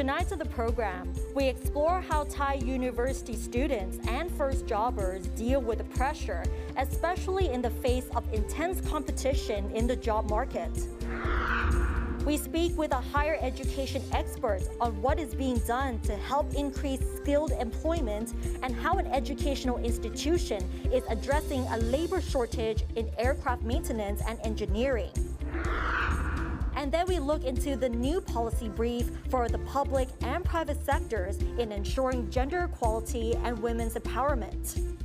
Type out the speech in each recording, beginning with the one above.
Tonight on the program, we explore how Thai university students and first jobbers deal with the pressure, especially in the face of intense competition in the job market. We speak with a higher education expert on what is being done to help increase skilled employment and how an educational institution is addressing a labor shortage in aircraft maintenance and engineering. And then we look into the new policy brief for the public and private sectors in ensuring gender equality and women's empowerment.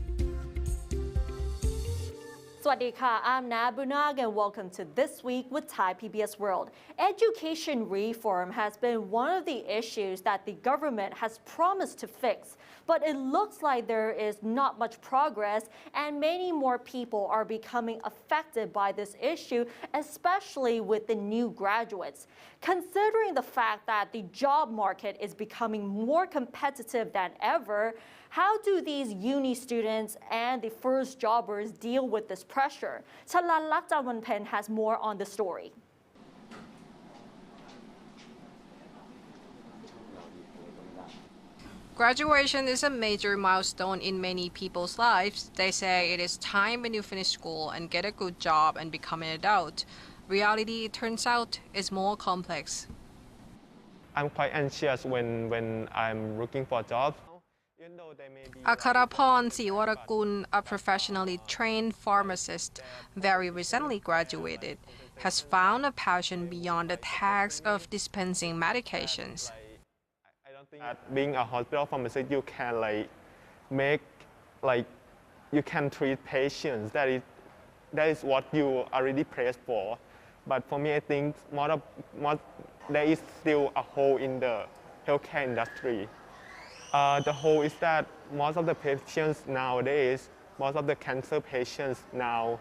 Swadika, I'm Nabunag and welcome to This Week with Thai PBS World. Education reform has been one of the issues that the government has promised to fix, but it looks like there is not much progress and many more people are becoming affected by this issue, especially with the new graduates. Considering the fact that the job market is becoming more competitive than ever, how do these uni students and the first jobbers deal with this pressure? Chalalak Jawanpen has more on the story. Graduation is a major milestone in many people's lives. They say it is time when you finish school and get a good job and become an adult. Reality, it turns out, is more complex. I'm quite anxious when I'm looking for a job. Akaraporn Siwarakun, a professionally trained pharmacist, very recently graduated, has found a passion beyond the task of dispensing medications. I don't think that being a hospital pharmacist, you can you can treat patients. That is what you are really praised for. But for me, I think there is still a hole in the healthcare industry. The whole is that most of the patients nowadays, most of the cancer patients now,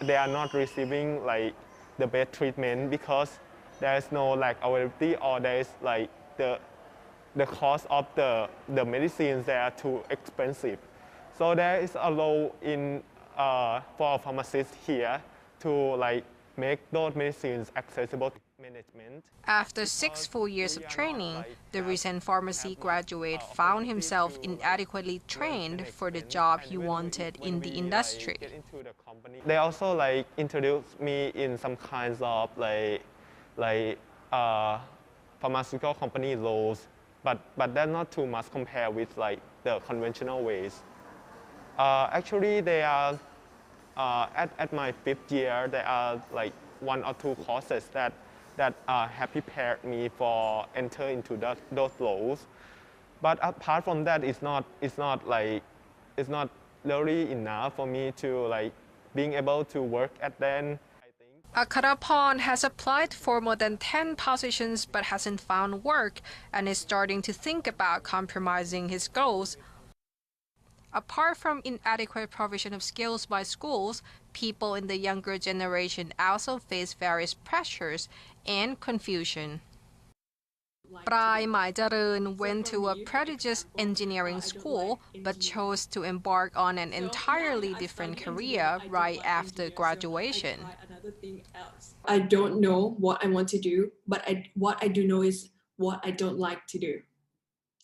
they are not receiving the best treatment because there is no availability or there is the cost of the medicines, they are too expensive. So there is a law in for pharmacists here to make those medicines accessible to management. After 6 full years of training, the recent pharmacy graduate found himself inadequately trained for the job he wanted in the industry. They also introduced me in some kinds of pharmaceutical company laws, but they're not too much compared with the conventional ways. Actually, they are at my 5th year. There are 1 or 2 courses that have prepared me for enter into those roles. But apart from that, it's not really enough for me to being able to work at them. Akaraporn has applied for more than 10 positions but hasn't found work and is starting to think about compromising his goals. Apart from inadequate provision of skills by schools, people in the younger generation also face various pressures and confusion. Prai Mai Jarun went to a prestigious engineering school but chose to embark on an entirely different career right after graduation. I don't know what I want to do, but what I do know is what I don't like to do.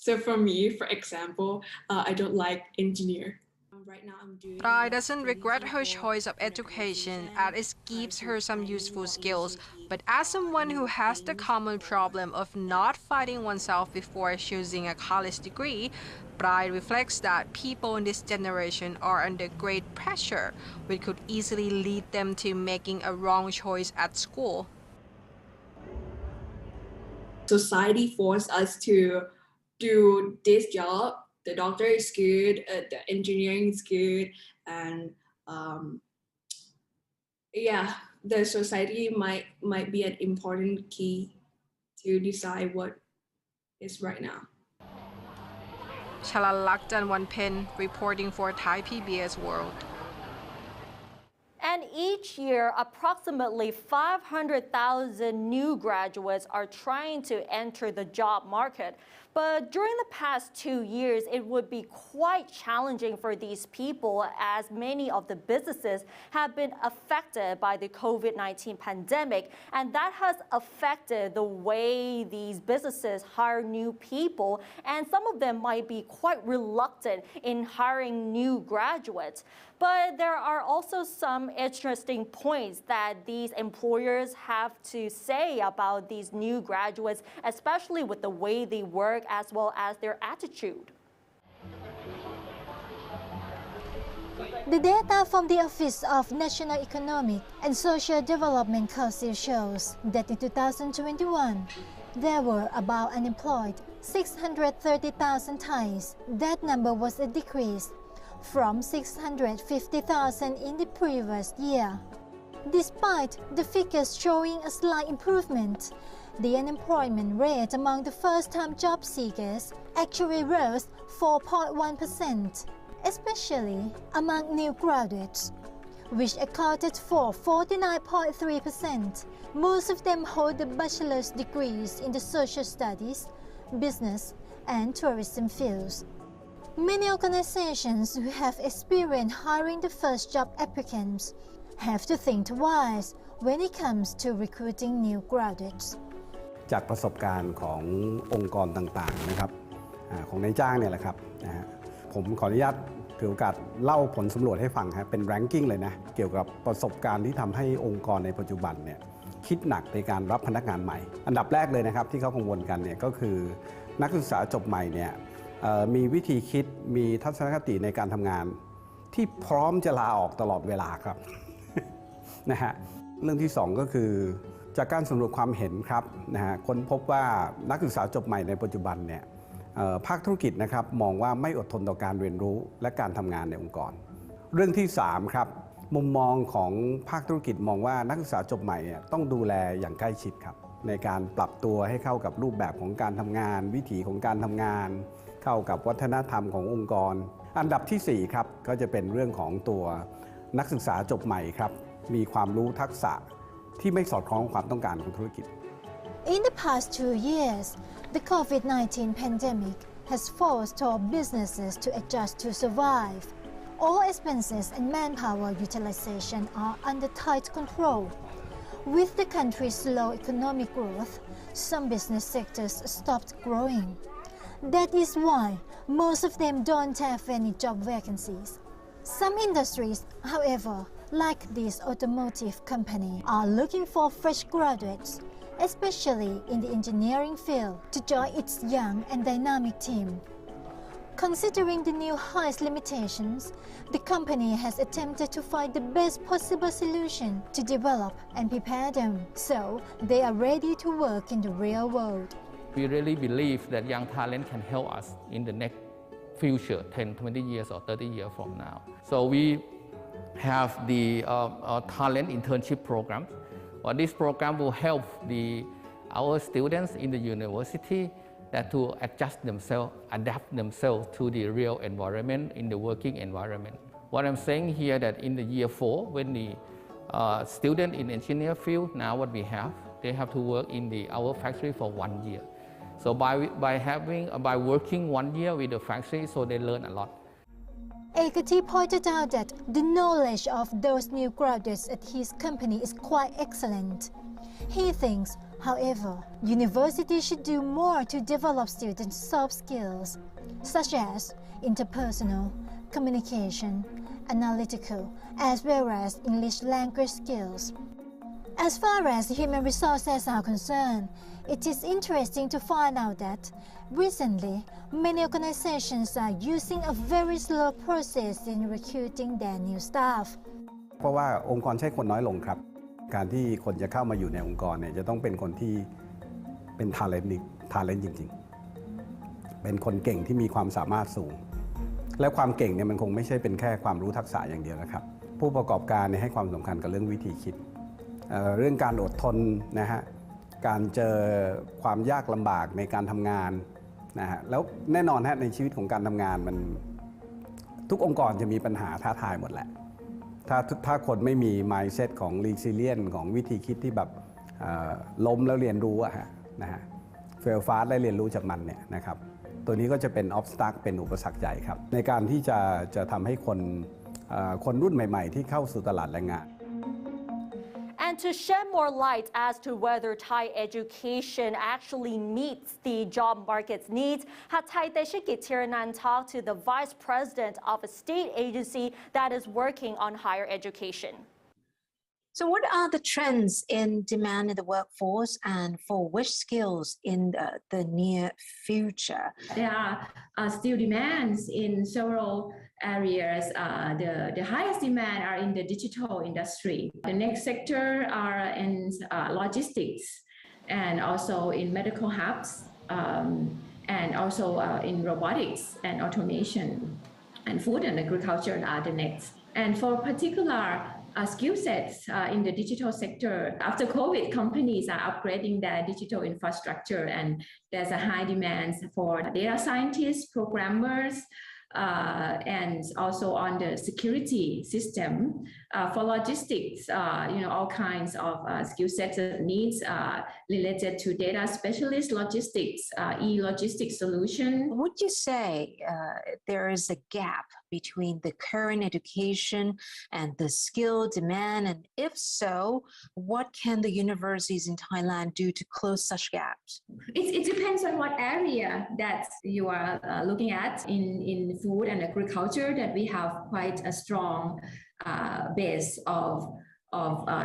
So for me, for example, I don't like engineer. Right now I'm doing. Prai doesn't regret her choice of education as it gives her some useful skills, but as someone who has the common problem of not finding oneself before choosing a college degree, Prai reflects that people in this generation are under great pressure, which could easily lead them to making a wrong choice at school. Society forced us to do this job. The doctor is good, the engineering is good, and the society might be an important key to decide what is right now. Chalalak Jawanpen reporting for Thai PBS World. And each year, approximately 500,000 new graduates are trying to enter the job market. But during the past 2 years, it would be quite challenging for these people as many of the businesses have been affected by the COVID-19 pandemic. And that has affected the way these businesses hire new people. And some of them might be quite reluctant in hiring new graduates. But there are also some interesting points that these employers have to say about these new graduates, especially with the way they work as well as their attitude. The data from the Office of National Economic and Social Development Council shows that in 2021, there were about unemployed 630,000 Thais. That number was a decrease from 650,000 in the previous year. Despite the figures showing a slight improvement, the unemployment rate among the first-time job seekers actually rose 4.1%, especially among new graduates, which accounted for 49.3%. Most of them hold bachelor's degrees in the social studies, business, and tourism fields. Many organizations who have experience hiring the first job applicants have to think twice when it comes to recruiting new graduates. จากประสบการณ์ขององค์กรต่างๆนะครับของนายจ้างเนี่ยแหละครับผมขออนุญาตถือโอกาสเล่าผลสำรวจให้ฟังครับเป็นแรงกิ้งเลยนะเกี่ยวกับประสบการณ์ที่ทำให้องค์กรในปัจจุบันเนี่ยคิดหนักในการรับพนักงานใหม่อันดับแรกเลยนะครับที่เขากังวลกันเนี่ยก็คือนักศึกษาจบใหม่เนี่ยมีวิธีคิดมีทัศนคติในการทำงานที่พร้อมจะลาออกตลอดเวลาครับ นะฮะเรื่องที่2ก็คือจากการสำรวจความเห็นครับนะฮะค้นพบว่านักศึกษาจบใหม่ในปัจจุบันเนี่ยภาคธุรกิจนะครับมองว่าไม่อดทนต่อการเรียนรู้และการทำงานในองค์กรเรื่องที่3ครับมุมมองของภาคธุรกิจมองว่านักศึกษาจบใหม่ต้องดูแลอย่างใกล้ชิดครับในการปรับตัวให้เข้ากับรูปแบบของการทำงานวิถีของการทำงานเข้ากับวัฒนธรรมขององค์กรอันดับที่4ครับก็จะเป็นเรื่องของตัวนักศึกษาจบใหม่ครับมีความรู้ทักษะที่ไม่สอดคล้องความต้องการของธุรกิจ In the past 2 years, the COVID-19 pandemic has forced all businesses to adjust to survive. All expenses and manpower utilization are under tight control. With the country's slow economic growth, some business sectors stopped growing. That is why most of them don't have any job vacancies. Some industries, however, like this automotive company, are looking for fresh graduates, especially in the engineering field, to join its young and dynamic team. Considering the new height limitations, the company has attempted to find the best possible solution to develop and prepare them, so they are ready to work in the real world. We really believe that young talent can help us in the next future, 10, 20 years or 30 years from now. So we have the talent internship program. This program will help our students in the university to adjust themselves, adapt themselves to the real environment, in the working environment. What I'm saying here that in the year 4, when the student in engineer field, now what we have, they have to work in our factory for 1 year. So by working 1 year with the factory, so they learn a lot. Walk-A-Tif pointed out that the knowledge of those new graduates at his company is quite excellent. He thinks, however, universities should do more to develop students' soft skills, such as interpersonal, communication, analytical, as well as English language skills. As far as human resources are concerned, it is interesting to find out that recently, many organizations are using a very slow process in recruiting their new staff. เพราะว่าองค์กรใช้คนน้อยลงครับการที่คนจะเข้ามาอยู่ในองค์กรเนี่ยจะต้องเป็นคนที่เป็น talent จริงๆเป็นคนเก่งที่มีความสามารถสูงและความเก่งเนี่ยมันคงไม่ใช่เป็นแค่ความรู้ทักษะอย่างเดียวนะครับผู้ประกอบการเนี่ยให้ความสำคัญกับเรื่องวิธีคิดเรื่องการอดทนนะฮะการเจอความยากลำบากในการทำงานนะฮะแล้วแน่นอนฮะในชีวิตของการทำงานมันทุกองค์กรจะมีปัญหาท้าทายหมดแหละ ถ้าคนไม่มี mindset ของ resilient ของวิธีคิดที่แบบล้มแล้วเรียนรู้นะฮะ fail fast และเรียนรู้จากมันเนี่ยนะครับตัวนี้ก็จะเป็น obstacle เป็นอุปสรรคใหญ่ครับในการที่จะทำให้คนรุ่นใหม่ๆที่เข้าสู่ตลาดแรงงาน And to shed more light as to whether Thai education actually meets the job market's needs, Thai Deshikit Tiranan talked to the vice president of a state agency that is working on higher education. So what are the trends in demand in the workforce and for which skills in the near future? There are still demands in several areas. The highest demand are in the digital industry. The next sector are in logistics and also in medical hubs and also in robotics and automation, and food and agriculture are the next. And for particular skill sets in the digital sector, after COVID, companies are upgrading their digital infrastructure, and there's a high demand for data scientists, programmers, and also on the security system. For logistics, all kinds of skill sets and needs related to data specialist logistics, e-logistics solution. Would you say there is a gap between the current education and the skill demand? And if so, what can the universities in Thailand do to close such gaps? It depends on what area that you are looking at. In food and agriculture, that we have quite a strong base of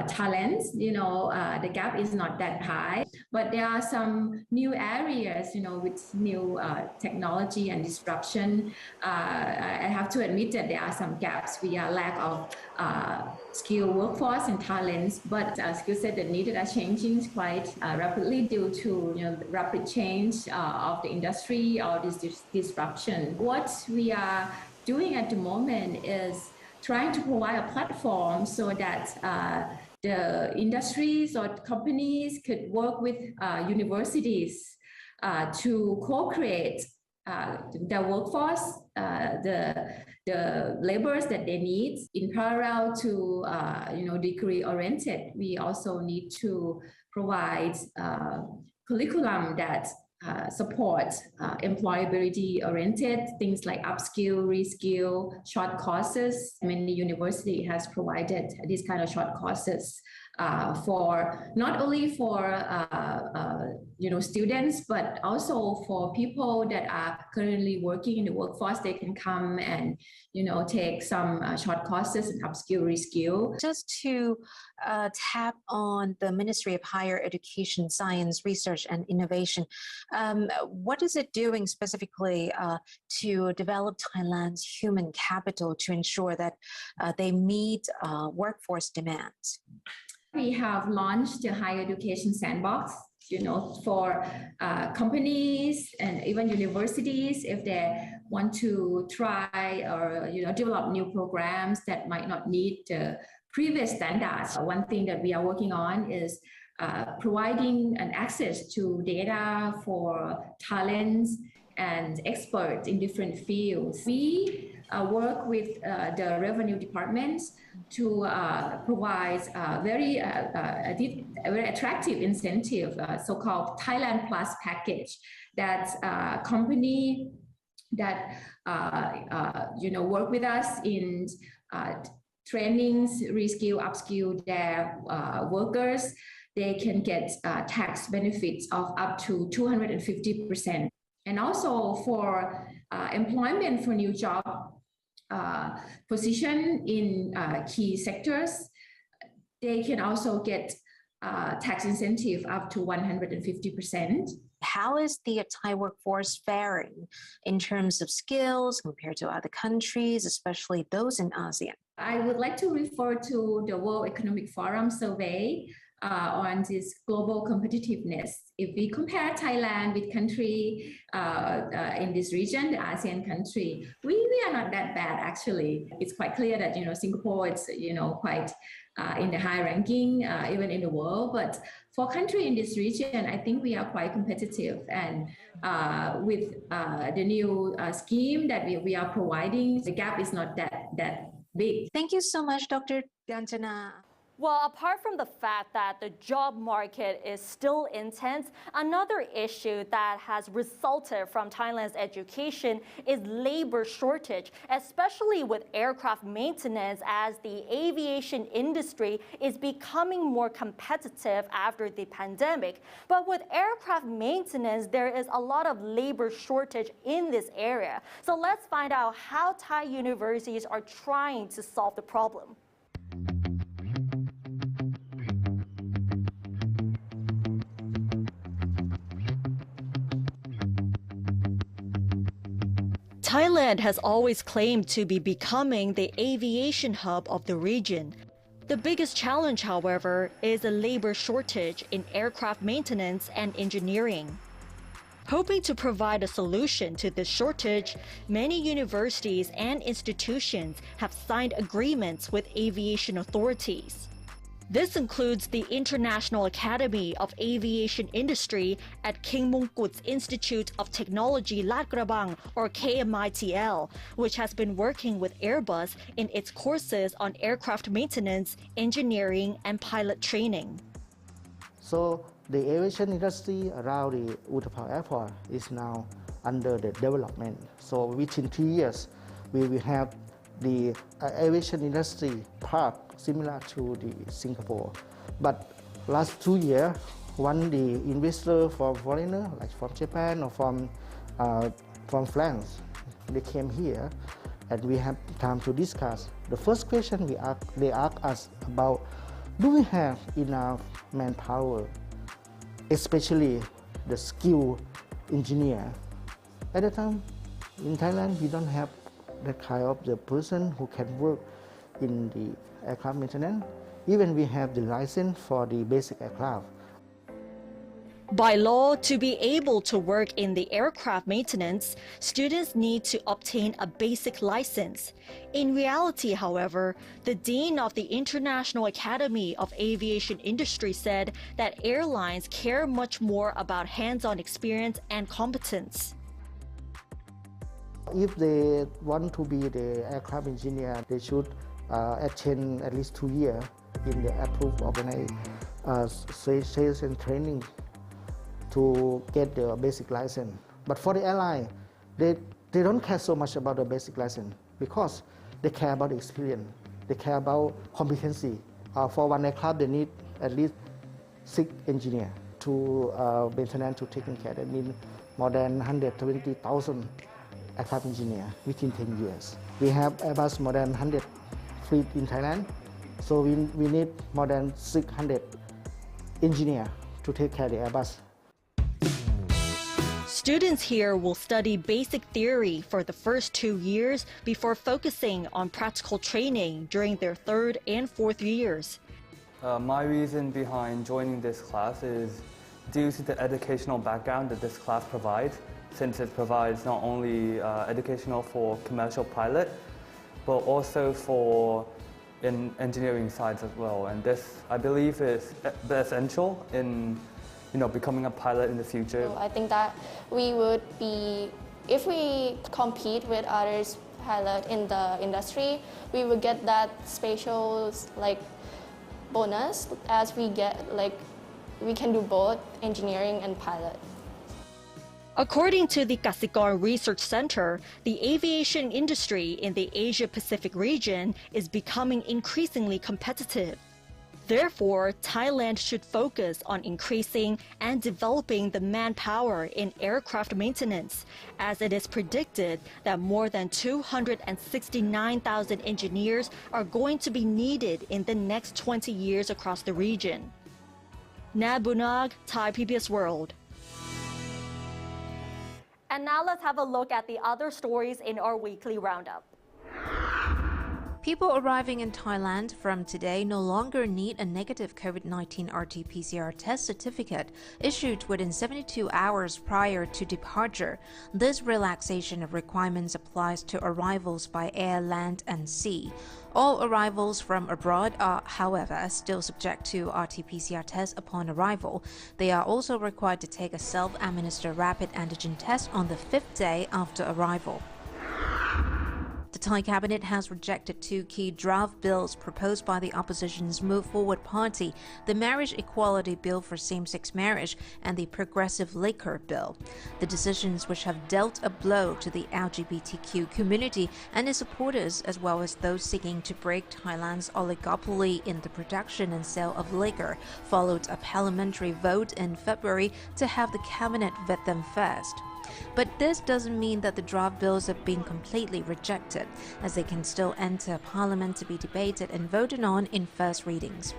talents. The gap is not that high, but there are some new areas, with new technology and disruption. I have to admit that there are some gaps. We are lack of skilled workforce and talents, but skill set that needed are changing quite rapidly due to rapid change of the industry or this disruption. What we are doing at the moment is trying to provide a platform so that the industries or companies could work with universities to co-create the workforce, the laborers that they need. In parallel to degree-oriented, we also need to provide curriculum that support employability-oriented, things like upskill, reskill, short courses. Many university has provided these kind of short courses for not only for students, but also for people that are currently working in the workforce. They can come and take some short courses and upskill, reskill. Just to tap on the Ministry of Higher Education, Science, Research and Innovation, what is it doing specifically to develop Thailand's human capital to ensure that they meet workforce demands? We have launched the Higher Education Sandbox, for companies and even universities, if they want to try or develop new programs that might not need the previous standards. One thing that we are working on is providing an access to data for talents and experts in different fields. We work with the revenue departments to provide very attractive incentive, so-called Thailand Plus package, that company that work with us in trainings, reskill, upskill their workers, they can get tax benefits of up to 250%. And also for employment for new job position in key sectors, they can also get tax incentive up to 150%. How is the Thai workforce faring in terms of skills compared to other countries, especially those in ASEAN? I would like to refer to the World Economic Forum survey on this global competitiveness. If we compare Thailand with country in this region, the ASEAN country, we are not that bad actually. It's quite clear that Singapore is quite in the high ranking even in the world. But for country in this region, I think we are quite competitive. And with the new scheme that we are providing, the gap is not that big. Thank you so much, Dr. Ganjana. Well, apart from the fact that the job market is still intense, another issue that has resulted from Thailand's education is labor shortage, especially with aircraft maintenance, as the aviation industry is becoming more competitive after the pandemic. But with aircraft maintenance, there is a lot of labor shortage in this area. So let's find out how Thai universities are trying to solve the problem. Thailand has always claimed to be becoming the aviation hub of the region. The biggest challenge, however, is a labor shortage in aircraft maintenance and engineering. Hoping to provide a solution to this shortage, many universities and institutions have signed agreements with aviation authorities. This includes the International Academy of Aviation Industry at King Mongkut's Institute of Technology Lat Krabang, or KMITL, which has been working with Airbus in its courses on aircraft maintenance, engineering, and pilot training. So the aviation industry around the Utapao Airport is now under the development. So within 3 years, we will have the aviation industry park similar to the Singapore. But last 2 years, when the investor from foreigner, like from Japan or from France, they came here and we have time to discuss. The first question they ask us about, do we have enough manpower, especially the skilled engineer? At the time, in Thailand, we don't have that kind of the person who can work in the aircraft maintenance. Even we have the license for the basic aircraft. By law, to be able to work in the aircraft maintenance, students need to obtain a basic license. In reality, however, the dean of the International Academy of Aviation Industry said that airlines care much more about hands-on experience and competence. If they want to be the aircraft engineer, they should attend at least 2 years in the approved organization training to get the basic license. But for the airline, they don't care so much about the basic license because they care about the experience. They care about competency. For one aircraft, they need at least 6 engineers to maintenance, to taking care. That means more than 120,000 aircraft engineers within 10 years. We have Airbus more than 100 fleet in Thailand, so we need more than 600 engineers to take care of the Airbus. Students here will study basic theory for the first 2 years before focusing on practical training during their 3rd and 4th years. My reason behind joining this class is due to the educational background that this class provides, since it provides not only educational for commercial pilot, but also for engineering sides as well. And this, I believe, is essential in becoming a pilot in the future. I think that we would be, if we compete with others pilot in the industry, we would get that special bonus as we get we can do both engineering and pilot. According to the Kasikor Research Center, the aviation industry in the Asia-Pacific region is becoming increasingly competitive. Therefore, Thailand should focus on increasing and developing the manpower in aircraft maintenance, as it is predicted that more than 269,000 engineers are going to be needed in the next 20 years across the region. Nabunag, Thai PBS World. And now let's have a look at the other stories in our weekly roundup. People arriving in Thailand from today no longer need a negative COVID-19 RT-PCR test certificate issued within 72 hours prior to departure. This relaxation of requirements applies to arrivals by air, land, and sea. All arrivals from abroad are, however, still subject to RT-PCR tests upon arrival. They are also required to take a self-administered rapid antigen test on the 5th day after arrival. The Thai cabinet has rejected two key draft bills proposed by the opposition's Move Forward Party, the Marriage Equality Bill for same-sex marriage and the Progressive Liquor Bill. The decisions, which have dealt a blow to the LGBTQ community and its supporters, as well as those seeking to break Thailand's oligopoly in the production and sale of liquor, followed a parliamentary vote in February to have the cabinet vet them first. But this doesn't mean that the draft bills have been completely rejected, as they can still enter Parliament to be debated and voted on in first readings.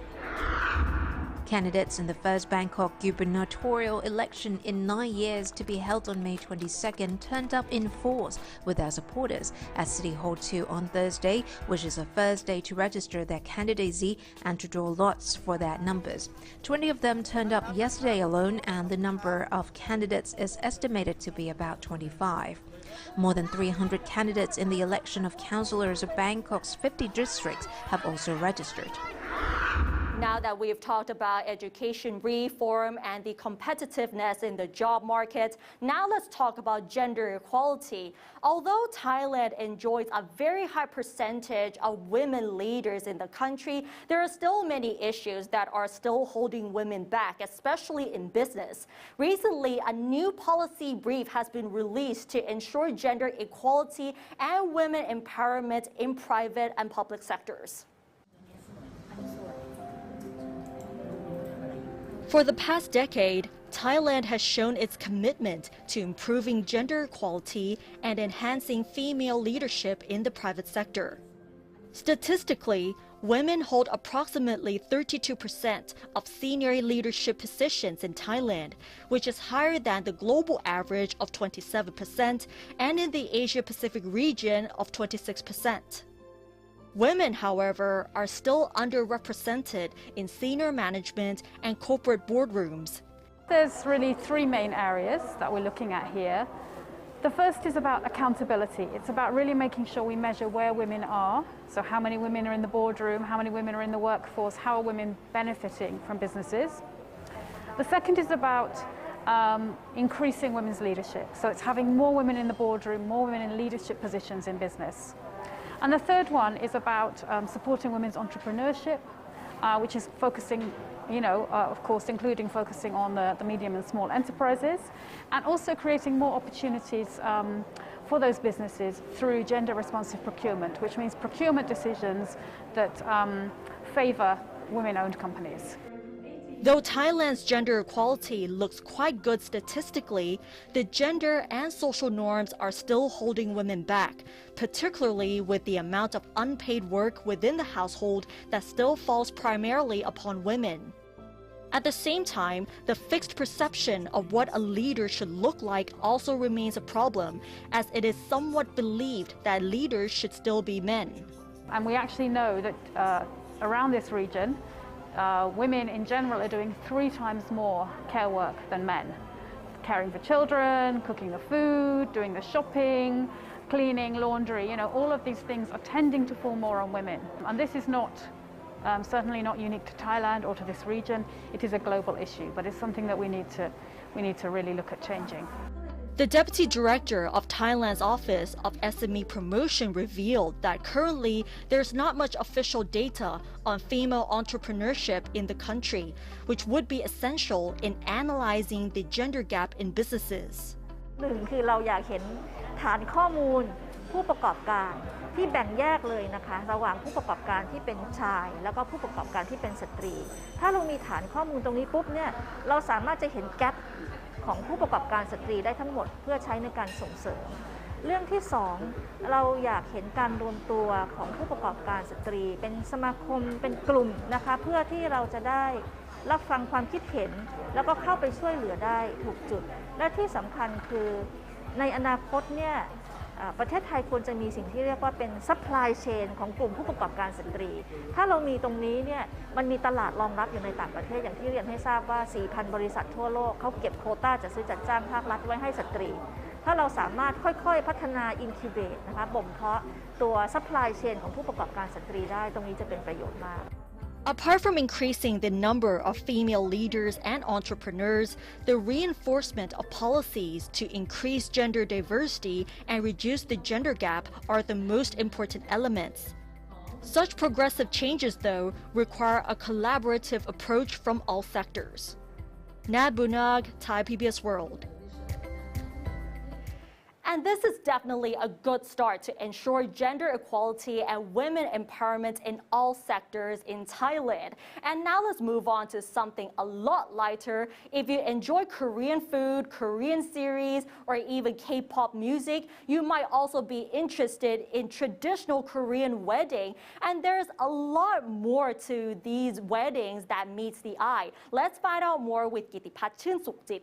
Candidates in the first Bangkok gubernatorial election in 9 years to be held on May 22nd turned up in force with their supporters at City Hall 2 on Thursday, which is the first day to register their candidacy and to draw lots for their numbers. 20 of them turned up yesterday alone, and the number of candidates is estimated to be about 25. More than 300 candidates in the election of councillors of Bangkok's 50 districts have also registered. Now that we've talked about education reform and the competitiveness in the job market, now let's talk about gender equality. Although Thailand enjoys a very high percentage of women leaders in the country, there are still many issues that are still holding women back, especially in business. Recently, a new policy brief has been released to ensure gender equality and women empowerment in private and public sectors. For the past decade, Thailand has shown its commitment to improving gender equality and enhancing female leadership in the private sector. Statistically, women hold approximately 32% of senior leadership positions in Thailand, which is higher than the global average of 27% and in the Asia-Pacific region of 26%. Women, however, are still underrepresented in senior management and corporate boardrooms. There's really three main areas that we're looking at here. The first is about accountability. It's about really making sure we measure where women are. So how many women are in the boardroom, how many women are in the workforce, how are women benefiting from businesses. The second is about increasing women's leadership. So it's having more women in the boardroom, more women in leadership positions in business. And the third one is about supporting women's entrepreneurship, which is focusing, of course, including focusing on the medium and small enterprises, and also creating more opportunities for those businesses through gender-responsive procurement, which means procurement decisions that favor women-owned companies. Though Thailand's gender equality looks quite good statistically, the gender and social norms are still holding women back, particularly with the amount of unpaid work within the household that still falls primarily upon women. At the same time, the fixed perception of what a leader should look like also remains a problem, as it is somewhat believed that leaders should still be men. And we actually know that around this region, women in general are doing 3 times more care work than men. Caring for children, cooking the food, doing the shopping, cleaning, laundry, all of these things are tending to fall more on women. And this is not, certainly not unique to Thailand or to this region. It is a global issue, but it's something that we need to really look at changing. The Deputy Director of Thailand's Office of SME Promotion revealed that currently there's not much official data on female entrepreneurship in the country, which would be essential in analyzing the gender gap in businesses. 1 คือเราอยากเห็นฐานข้อมูลผู้ประกอบการที่แบ่งแยกเลยนะคะระหว่างผู้ประกอบการที่เป็นชายแล้วก็ผู้ประกอบการที่เป็นสตรีถ้าเรามีฐานข้อมูลตรงนี้ปุ๊บเนี่ยเราสามารถจะเห็นแกปของผู้ประกอบการสตรีได้ทั้งหมดเพื่อใช้ในการส่งเสริมเรื่องที่2เราอยากเห็นการรวมตัวของผู้ประกอบการสตรีเป็นสมาคมเป็นกลุ่มนะคะเพื่อที่เราจะได้รับฟังความคิดเห็นแล้วก็เข้าไปช่วยเหลือได้ถูกจุดและที่สำคัญคือในอนาคตเนี่ยประเทศไทยควรจะมีสิ่งที่เรียกว่าเป็น supply chain ของกลุ่มผู้ประกอบการสตรีถ้าเรามีตรงนี้เนี่ยมันมีตลาดรองรับอยู่ในต่างประเทศอย่างที่เรียนให้ทราบว่า 4,000 บริษัททั่วโลกเขาเก็บโควต้าจัดซื้อจัดจ้างภาครัฐไว้ให้สตรีถ้าเราสามารถค่อยๆพัฒนา incubate นะคะบ่มเพาะตัว supply chain ของผู้ประกอบการสตรีได้ตรงนี้จะเป็นประโยชน์มาก Apart from increasing the number of female leaders and entrepreneurs, the reinforcement of policies to increase gender diversity and reduce the gender gap are the most important elements. Such progressive changes, though, require a collaborative approach from all sectors. Nat Bunag, Thai PBS World. And this is definitely a good start to ensure gender equality and women empowerment in all sectors in Thailand. And now let's move on to something a lot lighter. If you enjoy Korean food, Korean series, or even K-pop music, you might also be interested in traditional Korean wedding. And there's a lot more to these weddings that meets the eye. Let's find out more with Gitipat Chunsuktip.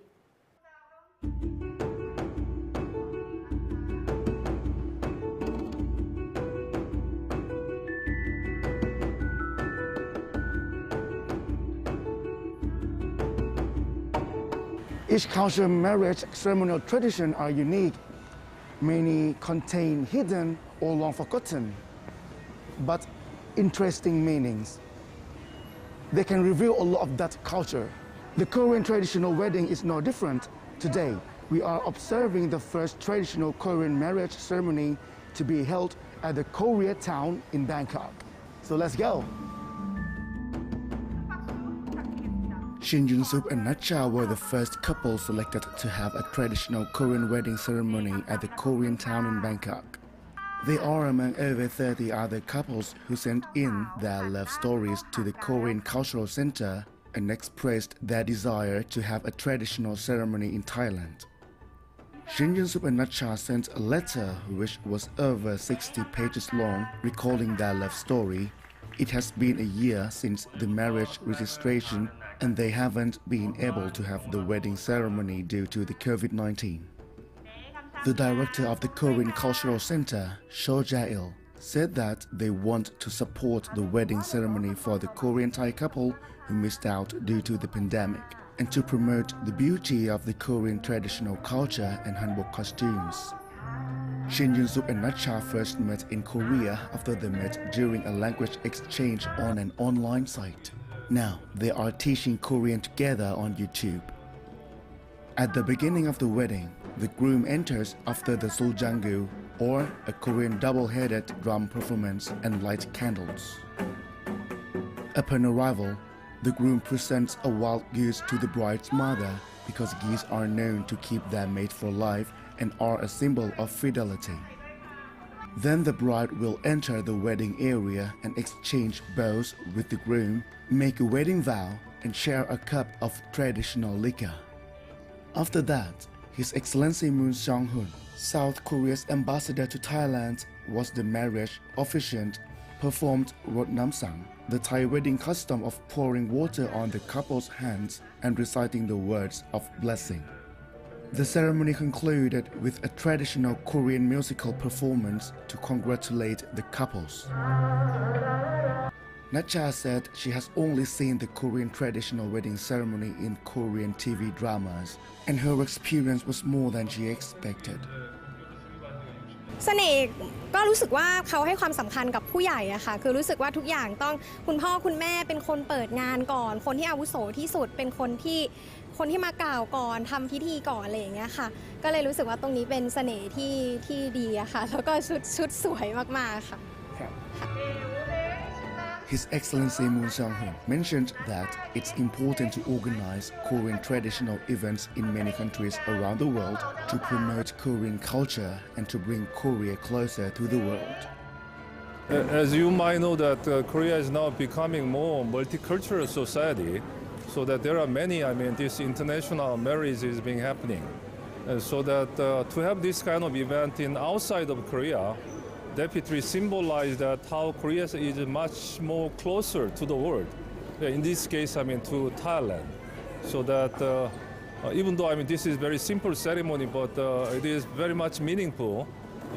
Each cultural marriage ceremonial tradition are unique. Many contain hidden or long forgotten, but interesting meanings. They can reveal a lot of that culture. The Korean traditional wedding is no different. Today, we are observing the first traditional Korean marriage ceremony to be held at the Koreatown in Bangkok. So let's go. Shin Yun-sup and Natcha were the first couple selected to have a traditional Korean wedding ceremony at the Koreatown in Bangkok. They are among over 30 other couples who sent in their love stories to the Korean Cultural Center and expressed their desire to have a traditional ceremony in Thailand. Shin Yun-sup and Natcha sent a letter which was over 60 pages long, recalling their love story. It has been a year since the marriage registration and they haven't been able to have the wedding ceremony due to the COVID-19. The director of the Korean Cultural Center, Cho Jae-il, said that they want to support the wedding ceremony for the Korean Thai couple who missed out due to the pandemic and to promote the beauty of the Korean traditional culture and hanbok costumes. Shin Yun-sup and Natcha first met in Korea after they met during a language exchange on an online site. Now, they are teaching Korean together on YouTube. At the beginning of the wedding, the groom enters after the Soljanggu, or a Korean double-headed drum performance and light candles. Upon arrival, the groom presents a wild goose to the bride's mother because geese are known to keep their mate for life and are a symbol of fidelity. Then the bride will enter the wedding area and exchange bows with the groom, make a wedding vow, and share a cup of traditional liquor. After that, His Excellency Moon Seong-hoon, South Korea's ambassador to Thailand, was the marriage officiant, performed Rot Nam Sang, the Thai wedding custom of pouring water on the couple's hands and reciting the words of blessing. The ceremony concluded with a traditional Korean musical performance to congratulate the couples. Natcha said she has only seen the Korean traditional wedding ceremony in Korean TV dramas, and her experience was more than she expected. เสน่ห์ก็รู้สึกว่าเขาให้ความสำคัญกับผู้ใหญ่อะค่ะคือรู้สึกว่าทุกอย่างต้องคุณพ่อคุณแม่เป็นคนเปิดงานก่อนคนที่อาวุโสที่สุดเป็นคนที่มากล่าวก่อนทำพิธีก่อนอะไรอย่างเงี้ยค่ะก็เลยรู้สึกว่าตรงนี้เป็นเสน่ห์ที่ดีอะค่ะแล้วก็ชุดสวยมากๆค่ะ His Excellency Moon Seong-hoon mentioned that it's important to organize Korean traditional events in many countries around the world to promote Korean culture and to bring Korea closer to the world. As you might know that Korea is now becoming more multicultural society, so that there are many, this international marriage is being happening. So that to have this kind of event in outside of Korea, definitely symbolize that how Korea is much more closer to the world. In this case, to Thailand. So that even though this is very simple ceremony, but it is very much meaningful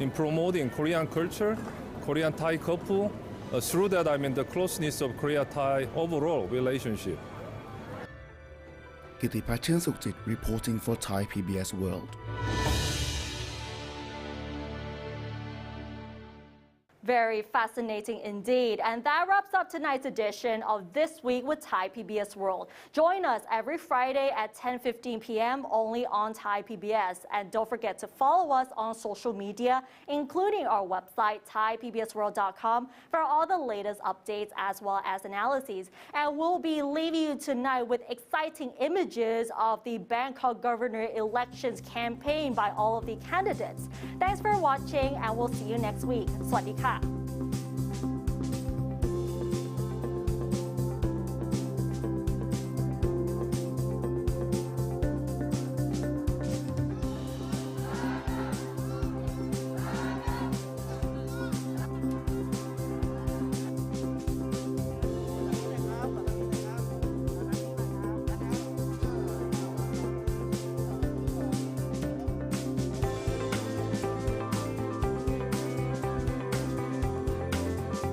in promoting Korean culture, Korean Thai couple, through that the closeness of Korea-Thai overall relationship. Gitipat Chunsuktip reporting for Thai PBS World. Very fascinating indeed. And that wraps up tonight's edition of This Week with Thai PBS World. Join us every Friday at 10:15 p.m. only on Thai PBS. And don't forget to follow us on social media, including our website, thaipbsworld.com, for all the latest updates as well as analyses. And we'll be leaving you tonight with exciting images of the Bangkok governor elections campaign by all of the candidates. Thanks for watching, and we'll see you next week. สวัสดีค่ะ